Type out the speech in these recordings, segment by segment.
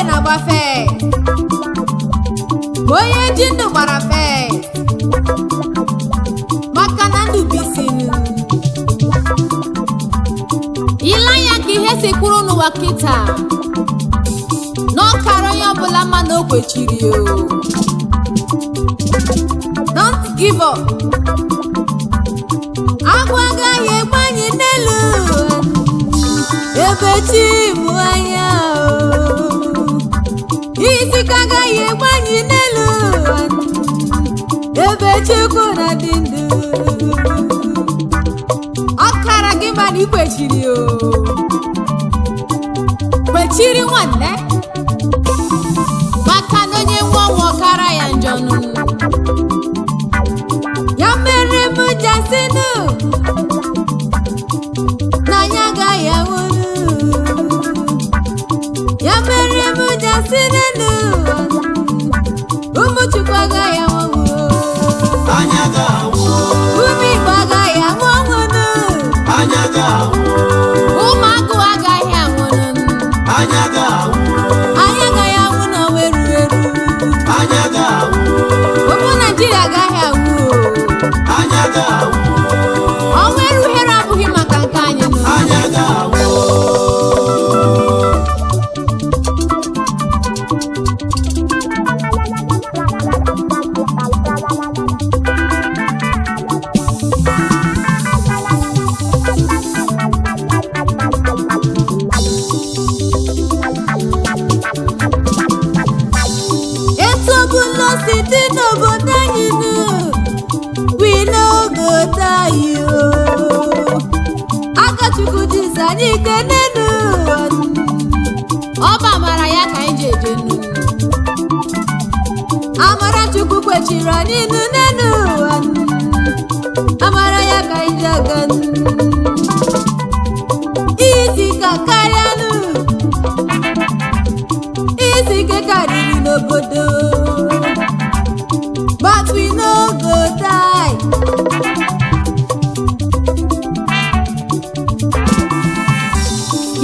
na-agba fee onye ji ndụ gbara fee maka na ndụ bisiri ile anya ka ihe si kwuru n'ụwa kịta n'ọkara onye ọbụla mma na o kwechiri o. Don't give up. Agwụ agaghị egbe anyị n'elu ebe chi mụ anya isi ka agaghị egbe anyị n'elu ebe Chukwu na dị ndụ. Ọkara gị mana ikwechiri o. Kwechiri nwanne maka na onye nwe ọnwụ ọkara ya njọ nụ. Ya mere m jasinu na ya agaghị anwụrụ. Ya mere m jasinu ụmụ Chukwu agaghị anwụ. Anya ga-anwụ. Ụmụ Igbo agaghị anwụ. Anya ga-anwụ. Ụmụ agụ agaghị anwụrụ. Anya ga-anwụ. Anyị agaghị anwụ na weru eru. Anya ga-anwụ. Ụmụ Naịjirịa agaghị anwụ. Anya ga-anwụ. Ọnwụ erughịrị abụghị maka nke anyị nọ. Anya ga-anwụ. Etu ọbụla si dị n'obodo anyị nụ, we no go die o. Agachukwu Jizọs anyị kenenu. Ọba amara ya ka anyị ji eje nụ. Amara Chukwu kwechiri anyị nụ n'enu. Amara ya ka anyị ji aga nụ. Isi ka karịa nụ. Isi ike karịrị n'obodo. But we no go die.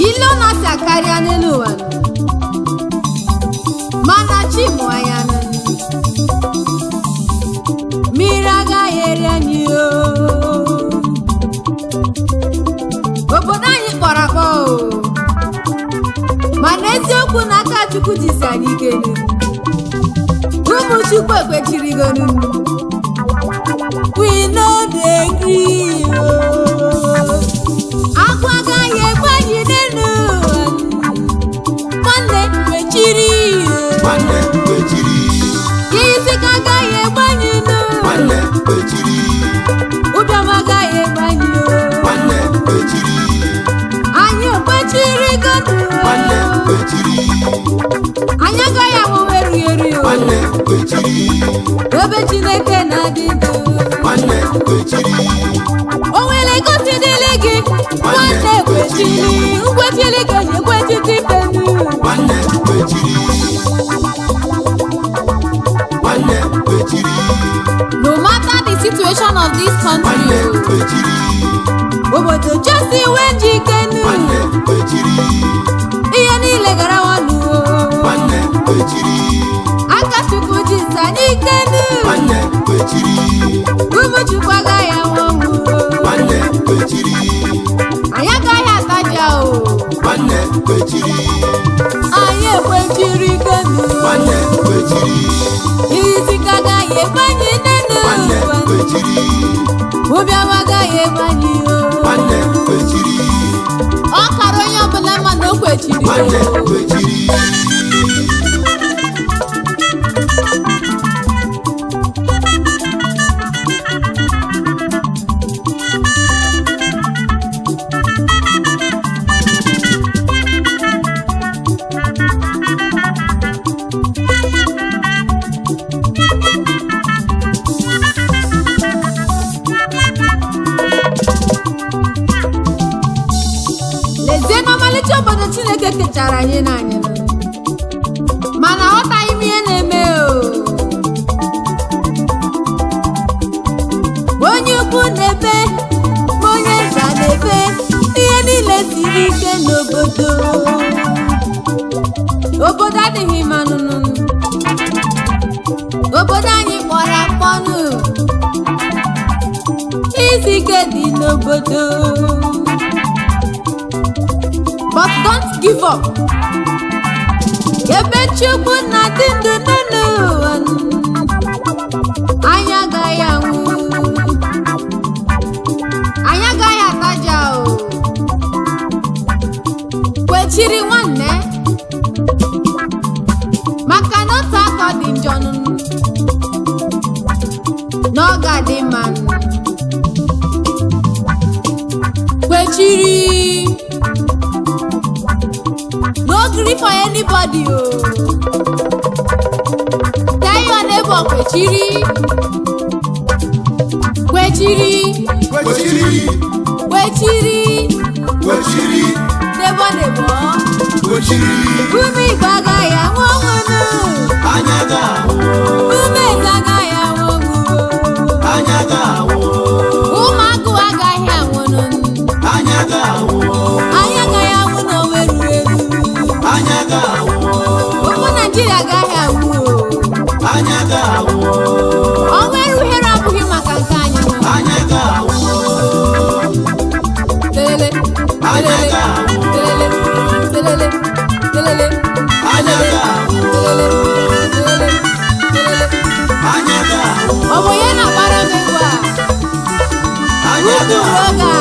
Ilo na-asị akarịa n'elu ụwa nụ. Mana chi mụ anya nụ. Mmiri agaghị eri anyị o. Obodo anyị kpọrọ akpọ o. Mana eziokwu na aka Chukwu jisi anyị ike nụ. Ụmụ Chukwu ekwechirigo nụ. We no dey gree o. Agwụ agaghị egbe anyị n'elu. Nwanne kwechiri o. Nwanne kwechiri. Isi ka agaghị egbe anyị nụ. Nwanne kwechiri. Ụbịam agaghị egbe anyị o. Nwanne kwechiri. Anyị ekwechirigo nụ. Nwanne kwechiri. Anyị agaghị anwụ erughị eru o. Nwanne kwechiri. Ebe Chineke na-adị ndụ. Nwanne kwechiri. O nwere gosi dịrị gị. Nwanne kwechiri. Nkwechiri ka onye kwechiri ikenu. Nwanne kwechiri. Nwanne kwechiri. No matter the situation of this Nwanne country, kwechiri. obodo Jesi wee njikenu. Nwanne kwechiri. Ihe niile gara ọnụ o. Nwanne kwechiri. Aka Chukwu Jizọs anyị ikenu. Nwanne kwechiri. Ụmụ Chukwu agaghị anwụ ọnwụ o. Nwanne kwechiri. Anyị agaghị ataja o. Nwanne kwechiri. Anyị ekwechiri ikenu. Nwanne kwechiri. Isi ka agaghị egbe anyị n'elu. Nwanne kwechiri. Ụbịam agaghị egbe anyị o. Nwanne kwechiri. Ọkara onye ọbụla ma na o kwechiri Nwanne o. kwechiri. Lezie n'ọmalịcha obodo Chineke kechara anyị n'anya. Mana aghọtaghị m ihe na-eme o. Onye ukwu na-ebe ma onye nta na-ebe. Ihe niile siri ike n'obodo. obodo adịghị mma nụnụ obodo anyị kpọrọ akpọnụ Ezike dị n'obodo but don't give up ebe Chukwu na dị ndụ n'ụwa anyị agaghị anwụ anyị agaghị ataja o kwechiri nwanne maka na otu aka dị njọ n'oge dị mma kwechiri no gree for anybody o tell your neighbor kwechiri kwechiri kwechiri kwechiri kwechiri neighbor kwechiri ume igbo agaghị anwụ ọnwụnụ anya ga-awụ ume eze agaghị anwụ ọnwụ anya ga-awụ ụmụagụ agaghị anwụnụ anya ga-awụ anyị agaghị anwụ na onweru eru anya ga-awụ ụmụ Naijiria agaghị anwụ anya ga-awụ onweru ihere abụghị maka nke anyị anya ga-awụ telele anya ga-awụ telele telele telele anya ga-awụ telele telele telele anya ga-awụ ọ bụ onye na-akpara m egwu a anya uru ga-awụ oge